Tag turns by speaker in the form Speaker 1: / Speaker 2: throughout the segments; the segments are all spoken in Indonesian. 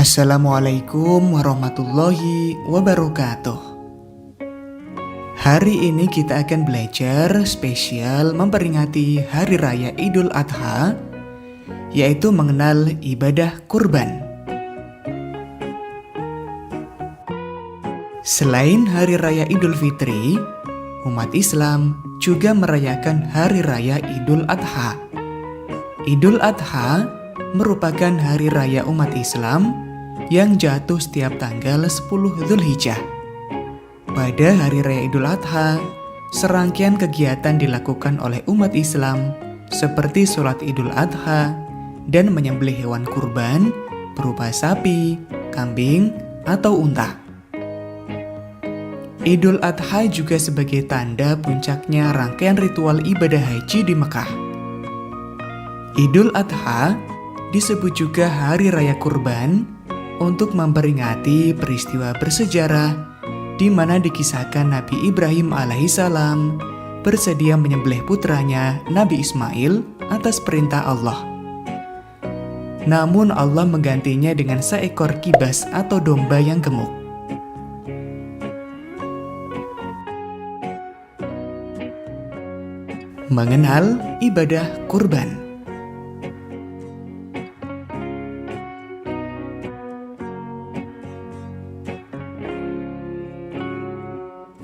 Speaker 1: Assalamualaikum warahmatullahi wabarakatuh. Hari ini kita akan belajar spesial memperingati Hari Raya Idul Adha, yaitu mengenal ibadah kurban. Selain Hari Raya Idul Fitri, umat Islam juga merayakan Hari Raya Idul Adha. Idul Adha merupakan hari raya umat Islam yang jatuh setiap tanggal 10 Dzulhijjah. Pada hari raya Idul Adha, serangkaian kegiatan dilakukan oleh umat Islam seperti sholat Idul Adha dan menyembelih hewan kurban berupa sapi, kambing, atau unta. Idul Adha juga sebagai tanda puncaknya rangkaian ritual ibadah haji di Mekah. Idul Adha disebut juga Hari Raya Kurban untuk memperingati peristiwa bersejarah di mana dikisahkan Nabi Ibrahim alaihissalam bersedia menyembelih putranya Nabi Ismail atas perintah Allah. Namun Allah menggantinya dengan seekor kibas atau domba yang gemuk. Mengenal ibadah kurban.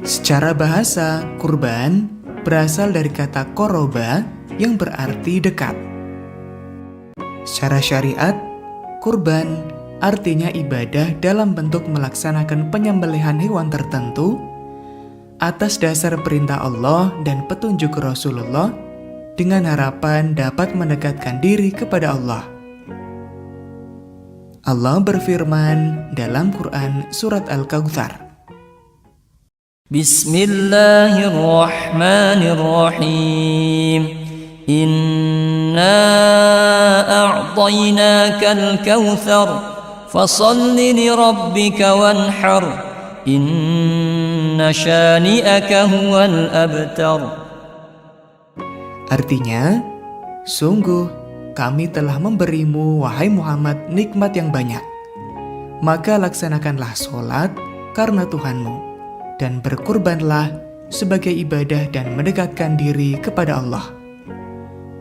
Speaker 1: Secara bahasa, kurban berasal dari kata koroba yang berarti dekat. Secara syariat, kurban artinya ibadah dalam bentuk melaksanakan penyembelihan hewan tertentu atas dasar perintah Allah dan petunjuk Rasulullah dengan harapan dapat mendekatkan diri kepada Allah. Allah berfirman dalam Quran Surat Al-Kautsar,
Speaker 2: Bismillahirrahmanirrahim. Inna a'tainakal kautsar fasholli lirabbika wanhar. Inna syani'aka huwal abtar.
Speaker 1: Artinya, sungguh kami telah memberimu, wahai Muhammad, nikmat yang banyak. Maka laksanakanlah sholat karena Tuhanmu, dan berkurbanlah sebagai ibadah dan mendekatkan diri kepada Allah.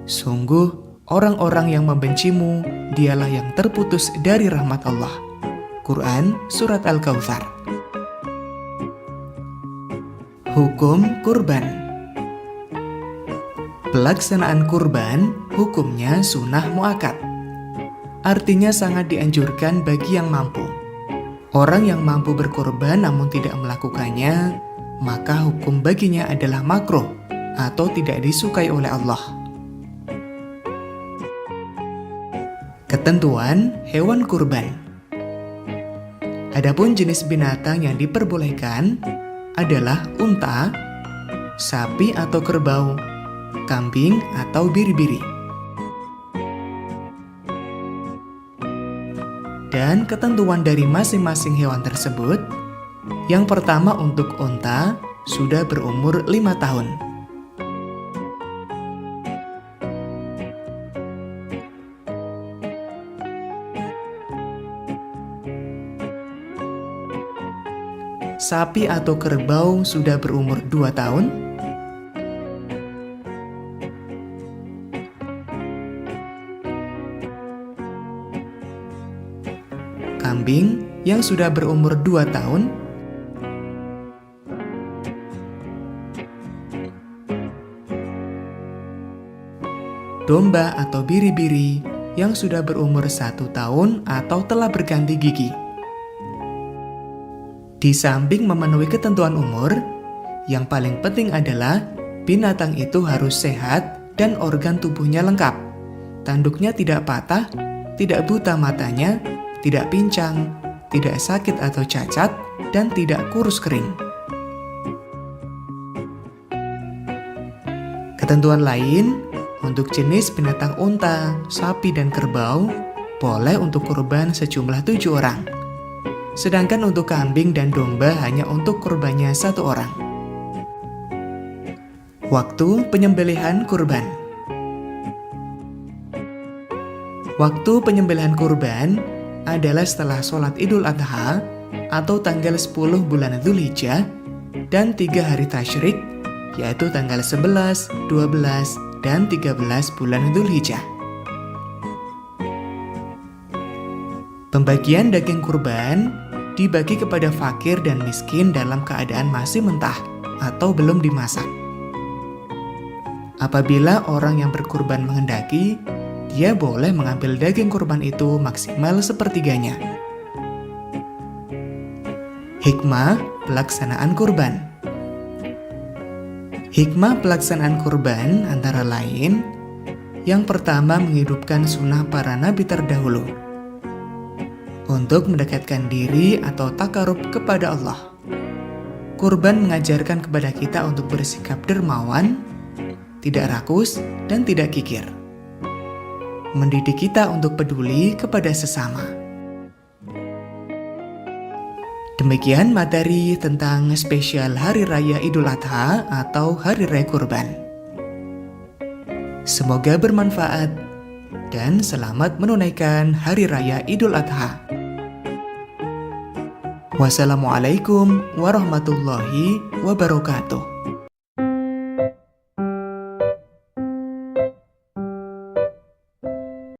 Speaker 1: Sungguh, orang-orang yang membencimu, dialah yang terputus dari rahmat Allah. Quran Surat Al-Kautsar. Hukum kurban. Pelaksanaan kurban hukumnya sunnah muakkad. Artinya sangat dianjurkan bagi yang mampu. Orang yang mampu berkorban namun tidak melakukannya, maka hukum baginya adalah makruh atau tidak disukai oleh Allah. Ketentuan hewan kurban. Adapun jenis binatang yang diperbolehkan adalah unta, sapi atau kerbau, kambing atau biri-biri. Dan ketentuan dari masing-masing hewan tersebut, yang pertama untuk unta sudah berumur 5 tahun. Sapi atau kerbau sudah berumur 2 tahun. Kambing yang sudah berumur 2 tahun, domba atau biri-biri yang sudah berumur 1 tahun atau telah berganti gigi. Di samping memenuhi ketentuan umur, yang paling penting adalah binatang itu harus sehat dan organ tubuhnya lengkap. Tanduknya tidak patah, tidak buta matanya, tidak pincang, tidak sakit atau cacat, dan tidak kurus kering. Ketentuan lain, untuk jenis binatang unta, sapi, dan kerbau, boleh untuk kurban sejumlah 7 orang. Sedangkan untuk kambing dan domba hanya untuk kurbannya 1 orang. Waktu penyembelihan kurban. Waktu penyembelihan kurban adalah setelah sholat Idul Adha atau tanggal 10 bulan Dzulhijjah dan 3 hari tasyrik, yaitu tanggal 11, 12, dan 13 bulan Dzulhijjah. Pembagian daging kurban dibagi kepada fakir dan miskin dalam keadaan masih mentah atau belum dimasak. Apabila orang yang berkurban menghendaki, dia boleh mengambil daging kurban itu maksimal sepertiganya. Hikmah pelaksanaan kurban. Hikmah pelaksanaan kurban antara lain, yang pertama menghidupkan sunnah para nabi terdahulu untuk mendekatkan diri atau takarub kepada Allah. Kurban mengajarkan kepada kita untuk bersikap dermawan, tidak rakus, dan tidak kikir. Mendidik kita untuk peduli kepada sesama. Demikian materi tentang spesial Hari Raya Idul Adha atau Hari Raya Kurban. Semoga bermanfaat dan selamat menunaikan Hari Raya Idul Adha. Wassalamualaikum warahmatullahi wabarakatuh.